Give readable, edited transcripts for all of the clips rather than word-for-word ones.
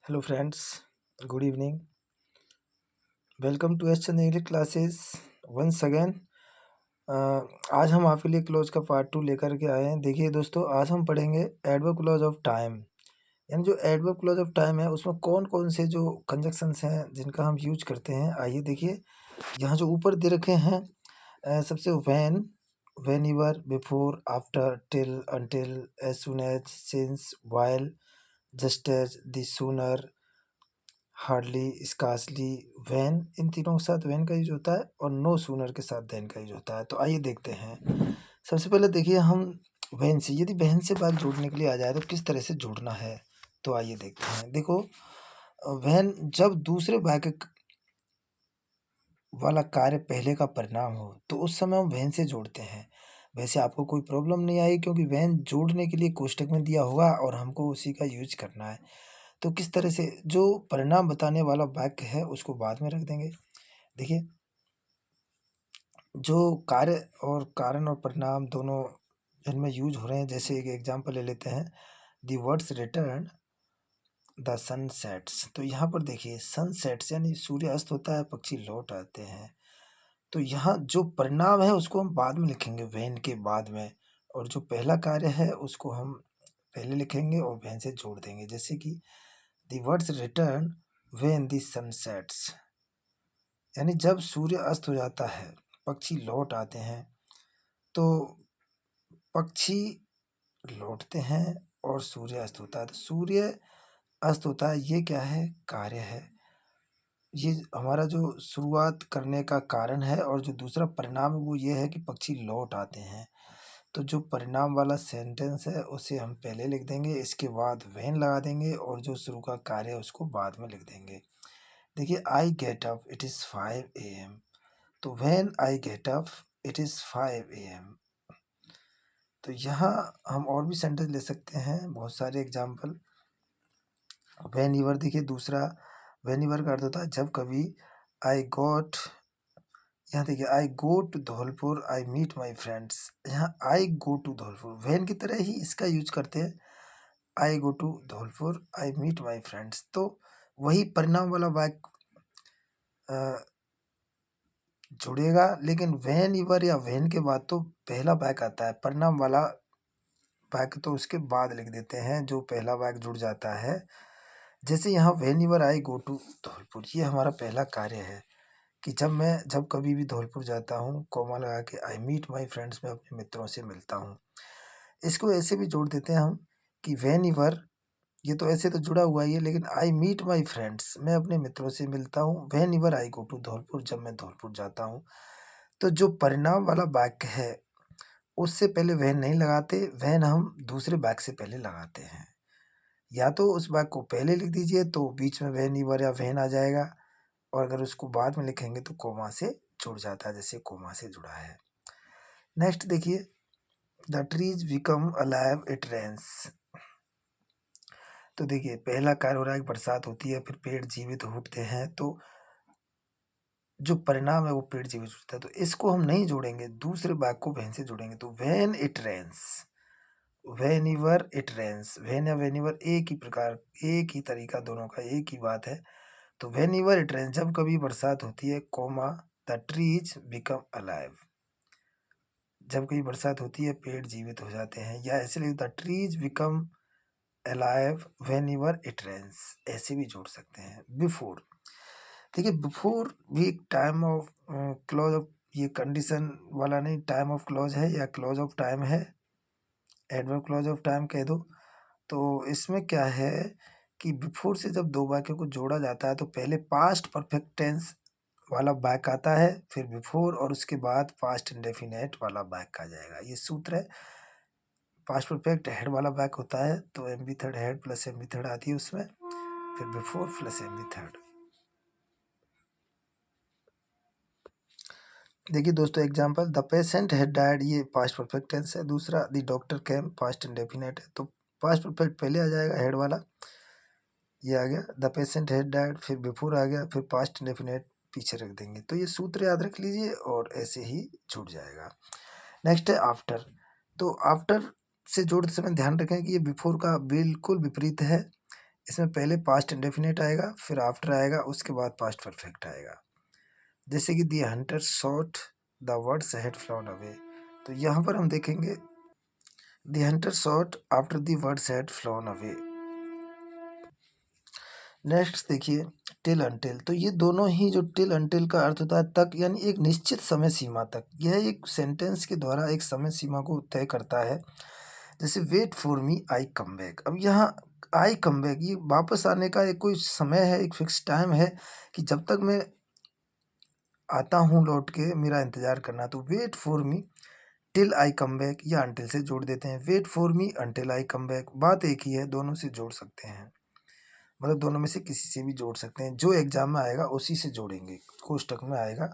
Hello friends, good evening. Welcome to S English classes once again. आज हम आपके लिए क्लॉज का पार्ट 2 लेकर के आए हैं। देखिए दोस्तों, आज हम पढ़ेंगे एडवर्ब क्लॉज ऑफ टाइम। यानी जो एडवर्ब क्लॉज ऑफ टाइम है उसमें कौन कौन से जो कंजक्शंस हैं जिनका हम यूज करते हैं। आइए देखिए, यहाँ जो ऊपर दे रखे हैं सबसे whenever, before, after, till, until, as soon as, since, while, just as, the sooner, hardly, scarcely, when, इन तीनों के साथ वैन का यूज होता है और नो सूनर के साथ देन का यूज होता है। तो आइए देखते हैं। सबसे पहले देखिए, हम वैन से, यदि वैन से बात जोड़ने के लिए आ जाए तो किस तरह से जोड़ना है, तो आइए देखते हैं। देखो, वैन जब दूसरे वाक्य वाला कार्य पहले का परिणाम हो तो उस समय हम वैन से जोड़ते हैं। वैसे आपको कोई प्रॉब्लम नहीं आई, क्योंकि वैन जोड़ने के लिए कोष्टक में दिया होगा और हमको उसी का यूज करना है। तो किस तरह से जो परिणाम बताने वाला वाक्य है उसको बाद में रख देंगे। देखिए, जो कार्य और कारण और परिणाम दोनों इनमें यूज हो रहे हैं, जैसे एक एग्जांपल ले लेते हैं, the words return the sunsets. तो यहाँ पर देखिए, सनसेट्स यानी सूर्य अस्त होता है, पक्षी लौट आते हैं। तो यहाँ जो परिणाम है उसको हम बाद में लिखेंगे, वेन के बाद में, और जो पहला कार्य है उसको हम पहले लिखेंगे और वेन से जोड़ देंगे। जैसे कि the words return when the sunsets, यानी जब सूर्य अस्त हो जाता है पक्षी लौट आते हैं। तो पक्षी लौटते हैं और सूर्य अस्त होता है। तो सूर्य अस्त होता है, ये क्या है, कार्य है। ये हमारा जो शुरुआत करने का कारण है, और जो दूसरा परिणाम है वो ये है कि पक्षी लौट आते हैं। तो जो परिणाम वाला सेंटेंस है उसे हम पहले लिख देंगे, इसके बाद वेन लगा देंगे, और जो शुरू का कार्य है उसको बाद में लिख देंगे। देखिए, I get up it is 5 AM। तो when I get up it is 5 AM। तो यहाँ हम और भी सेंटेंस ले सकते हैं, बहुत सारे एग्जाम्पल। व्हेन ईवर, देखिए दूसरा, व्हेन ईवर का अर्थ होता है जब कभी। आई गॉट, यहाँ देखिए, I go to Dholpur, I meet my friends. यहाँ I go to Dholpur, when की तरह ही इसका यूज करते हैं। I go to Dholpur, I meet my friends. तो वही परिणाम वाला वाक्य जुड़ेगा, लेकिन व्हेन ईवर या व्हेन के बाद तो पहला वाक्य आता है। परिणाम वाला वाक्य तो उसके बाद लिख देते हैं, जो पहला वाक्य जुड़ जाता है। जैसे यहाँ whenever I go to Dholpur, ये हमारा पहला कार्य है कि जब कभी भी धौलपुर जाता हूँ, कोमा लगा के, आई मीट माई फ्रेंड्स, में अपने मित्रों से मिलता हूँ। इसको ऐसे भी जोड़ देते हैं हम कि व्हेन ईवर, ये तो ऐसे तो जुड़ा हुआ ही है, लेकिन आई मीट माई फ्रेंड्स, मैं अपने मित्रों से मिलता हूँ। Whenever I go to Dholpur, जब मैं धौलपुर जाता हूँ। तो जो परिणाम वाला वाक्य है उससे पहले व्हेन नहीं लगाते, व्हेन हम दूसरे वाक्य से पहले लगाते हैं। या तो उस वाक्य को पहले लिख दीजिए तो बीच में व्हेन ईवर या व्हेन आ जाएगा, और अगर उसको बाद में लिखेंगे तो कोमा से जुड़ जाता है, जैसे कोमा से जुड़ा है। नेक्स्ट देखिए, the trees become alive it rains. तो देखिए, पहला कार्य हो रहा है कि बरसात होती है, फिर पेड़ जीवित उठते हैं। तो जो परिणाम है वो पेड़ जीवित उठता है। तो इसको हम नहीं जोड़ेंगे, दूसरे वाक्य को व्हेन से जोड़ेंगे। तो when it rains, whenever it rains, when या व्हेन ईवर एक ही प्रकार, एक ही तरीका, दोनों का एक ही बात है। तो व्हेन ईवर इट रेन्स, जब कभी बरसात होती है, comma, the trees become alive, जब कभी बरसात होती है पेड़ जीवित हो जाते हैं। या ऐसे लिख, the trees become alive whenever it rains, ऐसे भी जोड़ सकते हैं। बिफोर, देखिए बिफोर भी एक टाइम ऑफ क्लॉज ऑफ, ये कंडीशन वाला नहीं, टाइम ऑफ क्लॉज है या क्लॉज ऑफ टाइम है, एडवर्ब क्लॉज ऑफ टाइम कह दो। तो इसमें क्या है कि बिफोर से जब दो वाक्यों को जोड़ा जाता है तो पहले पास्ट परफेक्ट टेंस वाला वाक्य आता है, फिर बिफोर, और उसके बाद पास्ट इंडेफिनेट वाला वाक्य आ जाएगा। ये सूत्र है। पास्ट परफेक्ट हेड वाला वाक्य होता है तो m b third head plus m b third आती है उसमें, फिर before plus m b third. देखिए दोस्तों, example, the patient had died, ये पास्ट परफेक्ट टेंस है। दूसरा, the doctor came, past indefinite है। तो पास्ट परफेक्ट पहले आ जाएगा, हेड वाला, ये आ गया, द पेशेंट हैड डाइड, फिर बिफोर आ गया, फिर पास्ट इंडेफिनेट पीछे रख देंगे। तो ये सूत्र याद रख लीजिए और ऐसे ही छूट जाएगा। नेक्स्ट है आफ्टर। तो आफ्टर से जोड़ते समय ध्यान रखें कि ये बिफोर का बिल्कुल विपरीत है। इसमें पहले पास्ट इंडेफिनिट आएगा, फिर आफ्टर आएगा, उसके बाद पास्ट परफेक्ट आएगा। जैसे कि the hunter shot the words had flown away, तो यहाँ पर हम देखेंगे the hunter shot after the words had flown away. Next देखिए टिल अंटिल, तो ये दोनों ही जो टिल अंटिल का अर्थ होता है तक, यानी एक निश्चित समय सीमा तक। यह एक सेंटेंस के द्वारा एक समय सीमा को तय करता है। जैसे wait for me I come back, अब यहाँ आई कम बैक ये वापस आने का एक कोई समय है, एक फिक्स टाइम है कि जब तक मैं आता हूँ लौट के मेरा इंतज़ार करना। तो wait for me till I come back या अंटिल से जोड़ देते हैं, wait for me until I come back, बात एक ही है, दोनों से जोड़ सकते हैं, मतलब दोनों में से किसी से भी जोड़ सकते हैं, जो एग्जाम में आएगा उसी से जोड़ेंगे, कोष्टक में आएगा।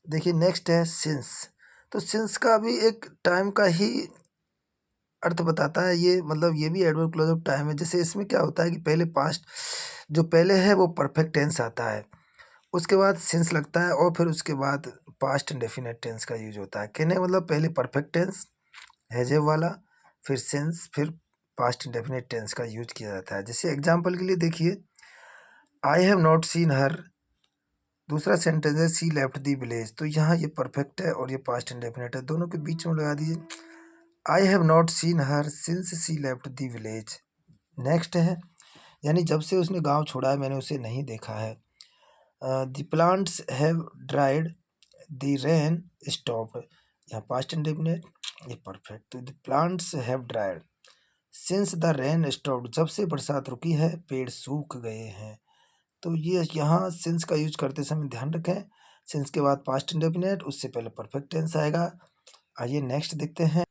देखिए नेक्स्ट है सिंस, तो सिंस का भी एक टाइम का ही अर्थ बताता है ये, मतलब ये भी एडवर्ब क्लॉज ऑफ टाइम है। जैसे इसमें क्या होता है कि पहले पास्ट जो पहले है वो परफेक्ट टेंस आता है, उसके बाद सिंस लगता है और फिर उसके बाद पास्ट इंडेफिनिट टेंस का यूज होता है। कहने का मतलब पहले परफेक्ट टेंस हैजेव वाला, फिर सिंस, फिर पास्ट इंडेफिनिट टेंस का यूज किया जाता है। जैसे एग्जांपल के लिए देखिए आई हैव नॉट सीन हर, दूसरा सेंटेंस है सी लेफ्ट दी विलेज, तो यहाँ ये परफेक्ट है और ये पास्ट इंडेफिनिट है, दोनों के बीच में लगा दीजिए I have not seen her since she left the village. Next है यानी जब से उसने गांव छोड़ा है मैंने उसे नहीं देखा है। The plants have dried the rain stopped, यहाँ पास्ट इंडेफिनिट, ये परफेक्ट। तो the plants have dried since the rain stopped, जब से बरसात रुकी है पेड़ सूख गए हैं। तो ये यहाँ सिंस का यूज करते समय ध्यान रखें, सिंस के बाद पास्ट इंडेफिनिट, उससे पहले परफेक्ट टेंस आएगा। आइए नेक्स्ट देखते हैं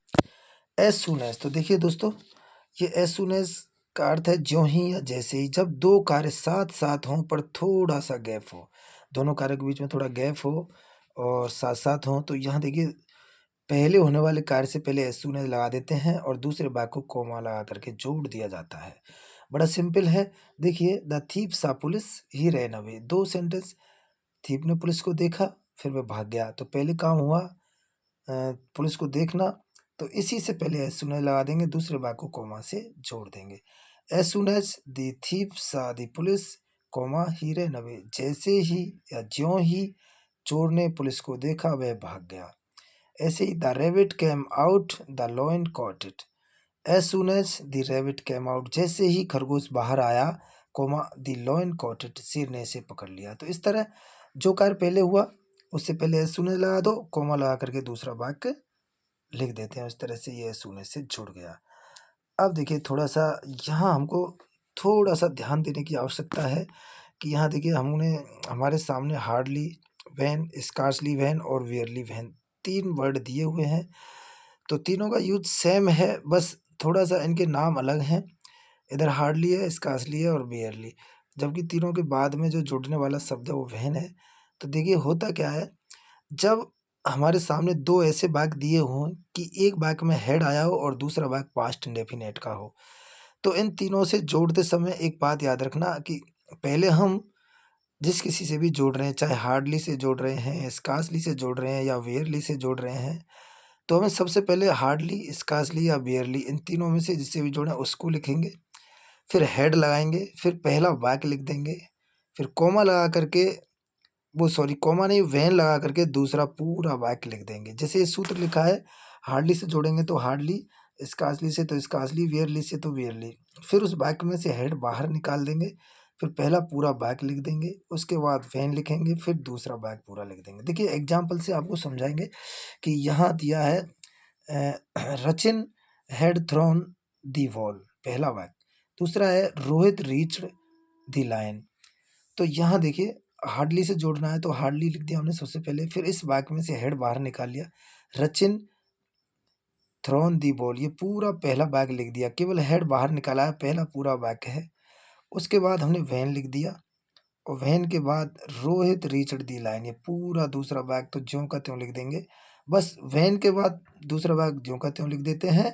एज सून एज, तो देखिए दोस्तों ये एज सून एज का अर्थ है ज्यों ही या जैसे ही, जब दो कार्य साथ साथ हों पर थोड़ा सा गैप हो, दोनों कार्य के बीच में थोड़ा गैप हो और साथ साथ हों। तो यहाँ देखिए पहले होने वाले कार्य से पहले एज सून एज लगा देते हैं और दूसरे वाक्य को कोमा लगा करके जोड़ दिया जाता है। बड़ा सिंपल है। देखिए द थीप सा पुलिस ही रैन अवे, दो सेंटेंस, थीप ने पुलिस को देखा फिर वह भाग गया, तो पहले काम हुआ पुलिस को देखना, तो इसी से पहले एज सून एज लगा देंगे, दूसरे वाक्य को कोमा से जोड़ देंगे। As soon as the thief saw the police comma ही रैन अवे, जैसे ही या ज्यों ही चोर ने पुलिस को देखा वह भाग गया। ऐसे ही the rabbit came out the lion caught it, as soon as the rabbit came out, जैसे ही खरगोश बाहर आया comma the lion caught it, शेर ने इसे पकड़ लिया। तो इस तरह जो कार्य पहले हुआ उससे पहले एज सून एज लगा दो, कोमा लगा करके दूसरा वाक्य लिख देते हैं, उस तरह से ये एज सून एज से जुड़ गया। अब देखिए थोड़ा सा यहाँ हमको थोड़ा सा ध्यान देने की आवश्यकता है कि यहाँ देखिए हमने हमारे सामने हार्डली वैन, स्कार्सली वैन और वियरली वैन तीन वर्ड दिए हुए हैं, तो तीनों का यूज सेम है, बस थोड़ा सा इनके नाम अलग हैं। इधर हार्डली है, स्कार्सली है और वियरली, जबकि तीनों के बाद में जो जुड़ने वाला शब्द है वो वैन है। तो देखिए होता क्या है, जब हमारे सामने दो ऐसे वाक्य दिए हों कि एक वाक्य में हेड आया हो और दूसरा वाक्य पास्ट इंडेफिनिट का हो, तो इन तीनों से जोड़ते समय एक बात याद रखना कि पहले हम जिस किसी से भी जोड़ रहे हैं, चाहे हार्डली से जोड़ रहे हैं, स्कार्सली से जोड़ रहे हैं या वियरली से जोड़ रहे हैं, तो हमें सबसे पहले हार्डली, स्कार्सली या वियरली इन तीनों में से जिससे भी जोड़ें उसको लिखेंगे, फिर हेड लगाएंगे, फिर पहला वाक्य लिख देंगे, फिर कोमा लगा करके वो सॉरी कोमा नहीं वैन लगा करके दूसरा पूरा वाक्य लिख देंगे। जैसे ये सूत्र लिखा है, हार्डली से जोड़ेंगे तो हार्डली, स्कार्सली से तो स्कार्सली, वियरली से तो वियरली, फिर उस वाक्य में से हेड बाहर निकाल देंगे, फिर पहला पूरा वाक्य लिख देंगे, उसके बाद वैन लिखेंगे, फिर दूसरा वाक्य पूरा लिख देंगे। देखिए एग्जाम्पल से आपको समझाएंगे कि यहाँ दिया है Rachin had thrown the wall, पहला वाक्य, दूसरा है रोहित रीच्ड दी लाइन। तो यहाँ देखिए हार्डली से जोड़ना है तो हार्डली लिख दिया हमने सबसे पहले, फिर इस वाक्य में से हेड बाहर निकाल लिया, रचिन थ्रोन दी बॉल, ये पूरा पहला वाक्य लिख दिया, केवल हेड बाहर निकाला है, पहला पूरा वाक्य है। उसके बाद हमने वैन लिख दिया और वैन के बाद रोहित रीच्ड दी लाइन, ये पूरा दूसरा वाक्य तो ज्यों का त्यों लिख देंगे, बस वैन के बाद दूसरा वाक्य ज्यों का त्यों लिख देते हैं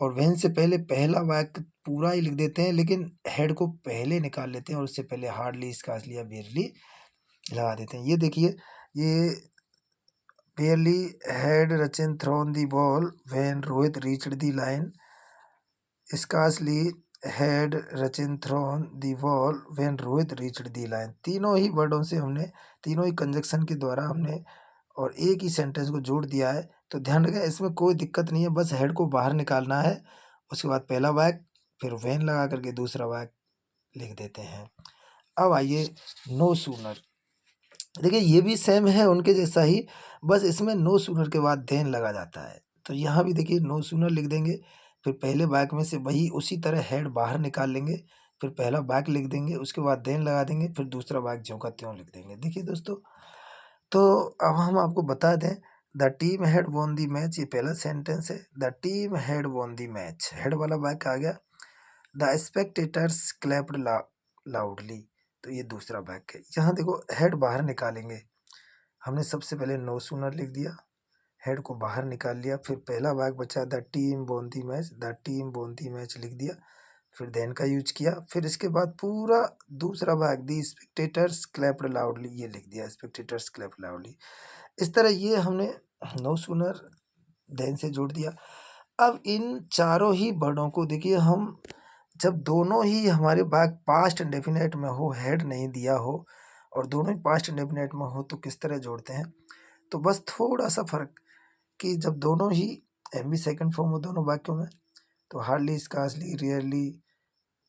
और वैन से पहले पहला वाक्य पूरा ही लिख देते हैं, लेकिन हेड को पहले निकाल लेते हैं और उससे पहले हार्डली, स्कार्सली या बेयरली लगा देते हैं। ये देखिए ये barely had Rachin thrown the ball when Rohit reached the line, scarcely had Rachin thrown the wall when Rohit reached the line. तीनों ही वर्डों से हमने, तीनों ही कंजक्शन के द्वारा हमने और एक ही सेंटेंस को जोड़ दिया है। तो ध्यान रखें, इसमें कोई दिक्कत नहीं है, बस हेड को बाहर निकालना है। उसके बाद पहला वाक्य, फिर व्हेन लगा करके दूसरा वाक्य लिख देते हैं। अब आइए नो सूनर। देखिए ये भी सेम है उनके जैसा ही, बस इसमें नो सूनर के बाद देन लगा जाता है। तो यहाँ भी देखिए नो सूनर लिख देंगे, फिर पहले वाक्य में से वही उसी तरह हेड बाहर निकाल लेंगे, फिर पहला वाक्य लिख देंगे, उसके बाद देन लगा देंगे, फिर दूसरा वाक्य ज्यों का त्यों लिख देंगे। देखिए दोस्तों, तो अब हम आपको बता दें, the team had won the match, ये पहला सेंटेंस है। The team had won the match, head वाला वाक्य आ गया। द स्पेक्टेटर्स क्लैप्ड लाउडली, तो ये दूसरा वाक्य है। यहाँ देखो हेड बाहर निकालेंगे, हमने सबसे पहले नो सूनर लिख दिया, हेड को बाहर निकाल लिया, फिर पहला वाक्य बचा the team won the match, the team won the match लिख दिया, फिर देन का यूज किया, फिर इसके बाद पूरा दूसरा भाग दी स्पेक्टेटर्स क्लैप्ड लाउडली, ये लिख दिया स्पेक्टेटर्स क्लैप्ड लाउडली। इस तरह ये हमने नो सूनर देन से जोड़ दिया। अब इन चारों ही वर्डों को देखिए, हम जब दोनों ही हमारे भाग पास्ट इंडेफिनेट में हो, हेड नहीं दिया हो और दोनों ही पास्ट इंडेफिनेट में हो, तो किस तरह जोड़ते हैं। तो बस थोड़ा सा फर्क कि जब दोनों ही एम बी सेकेंड फॉर्म हो दोनों वाक्यों में, तो हार्डली, स्कार्सली, रेयरली,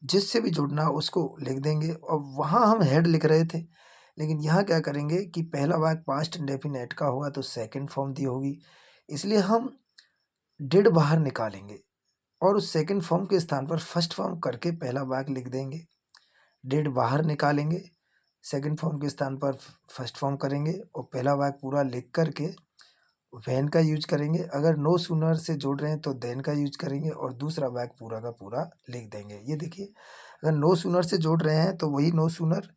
जिससे भी जुड़ना उसको लिख देंगे। और वहाँ हम हेड लिख रहे थे, लेकिन यहाँ क्या करेंगे कि पहला वाक्य पास्ट इंडेफिनेट का हुआ तो सेकंड फॉर्म दी होगी, इसलिए हम डिड बाहर निकालेंगे और उस सेकंड फॉर्म के स्थान पर फर्स्ट फॉर्म करके पहला वाक्य लिख देंगे। डिड बाहर निकालेंगे, सेकंड फॉर्म के स्थान पर फर्स्ट फॉर्म करेंगे और पहला वाक्य पूरा लिख करके व्हेन का यूज करेंगे। अगर नो सूनर से जोड़ रहे हैं तो देन का यूज करेंगे और दूसरा वाक्य पूरा का पूरा लिख देंगे। ये देखिए, अगर नो सूनर से जोड़ रहे हैं तो वही नो सूनर,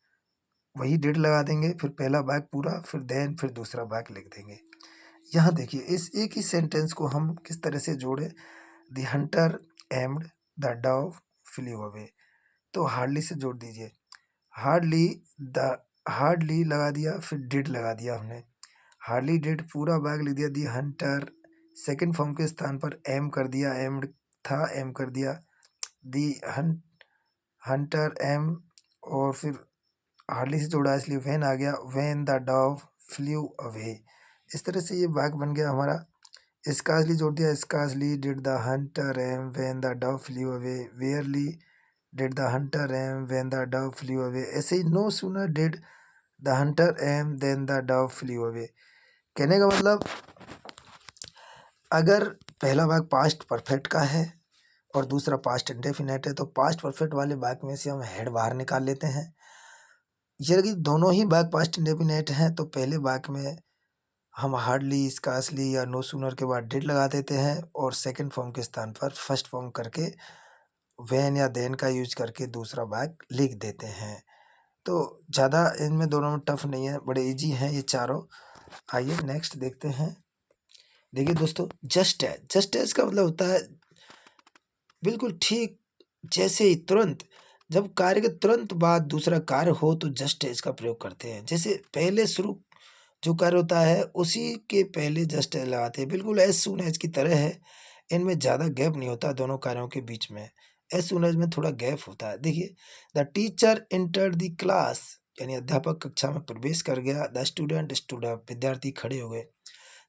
वही डिड लगा देंगे, फिर पहला वाक्य पूरा, फिर देन, फिर दूसरा वाक्य लिख देंगे। यहाँ देखिए इस एक ही सेंटेंस को हम किस तरह से जोड़े। The hunter aimed the dove flew away, तो हार्डली से जोड़ दीजिए। हार्डली, द हार्डली लगा दिया, फिर डिड लगा दिया हमने, हार्डली डिड पूरा वाक्य लिख दिया। दी हंटर सेकंड फॉर्म के स्थान पर एम कर दिया, एम्ड था एम कर दिया। दी हंटर एम, और फिर हार्डली से जोड़ा इसलिए व्हेन आ गया। When the dove flew away, इस तरह से ये वाक्य बन गया हमारा। स्कार्सली जोड़ दिया, scarcely did the hunter aim when the dove flew away. Barely did the hunter aim when the dove flew away. ऐसे ही no sooner did the hunter aim than the dove flew away. कहने का मतलब, अगर पहला वाक्य past perfect का है और दूसरा पास्ट इंडेफिनेट है, तो पास्ट परफेक्ट वाले वाक्य में से हम हेड बाहर निकाल लेते हैं। यदि दोनों ही वाक्य पास्ट इंडेफिनेट हैं तो पहले वाक्य में हम हार्डली, स्कार्सली या नो सूनर के बाद डिड लगा देते हैं और सेकंड फॉर्म के स्थान पर फर्स्ट फॉर्म करके व्हेन या देन का यूज करके दूसरा वाक्य लिख देते हैं। तो ज़्यादा इनमें दोनों में टफ नहीं है, बड़े इजी हैं ये चारों। आइए नेक्स्ट देखते हैं। देखिए दोस्तों, जस्ट एज, जस्ट एज का मतलब होता है बिल्कुल ठीक जैसे ही, तुरंत, जब कार्य के तुरंत बाद दूसरा कार्य हो तो जस्ट एज का प्रयोग करते हैं। जैसे पहले शुरू जो कार्य होता है उसी के पहले जस्ट एज लगाते हैं, बिल्कुल एज सून एज की तरह है। इनमें ज़्यादा गैप नहीं होता दोनों कार्यों के बीच में, एज सून एज में थोड़ा गैप होता है। देखिए, the teacher entered the class, यानी अध्यापक कक्षा में प्रवेश कर गया। द स्टूडेंट स्टूड अप, विद्यार्थी खड़े हो गए।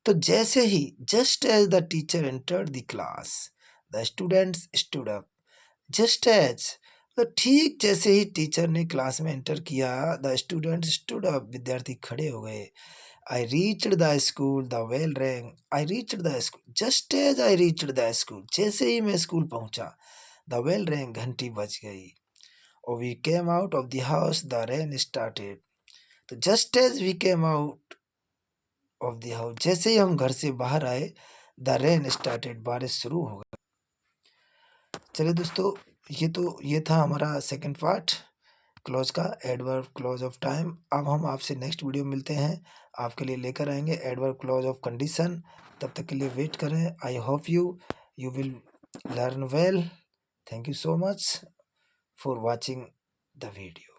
तो जैसे ही, just as the teacher entered the class the students stood up. Just as, तो ठीक जैसे ही टीचर ने क्लास में एंटर किया, द स्टूडेंट स्टूड अप, विद्यार्थी खड़े हो गए। I reached the school the bell rang, I reached the school, just as I reached the school, जैसे ही मैं स्कूल पहुंचा, द बेल रैंग, घंटी बज गई। और we came out of the house the rain started, तो just as we came out of the house, जैसे ही हम घर से बाहर आए, द रेन स्टार्टेड, बारिश शुरू हो गई। चलिए दोस्तों, ये था हमारा सेकंड पार्ट क्लॉज का, एडवर्ब क्लॉज ऑफ टाइम। अब हम आपसे नेक्स्ट वीडियो मिलते हैं, आपके लिए लेकर आएंगे एडवर्ब क्लॉज ऑफ कंडीशन। तब तक के लिए वेट करें। I hope you will learn well. Thank you so much for watching the video.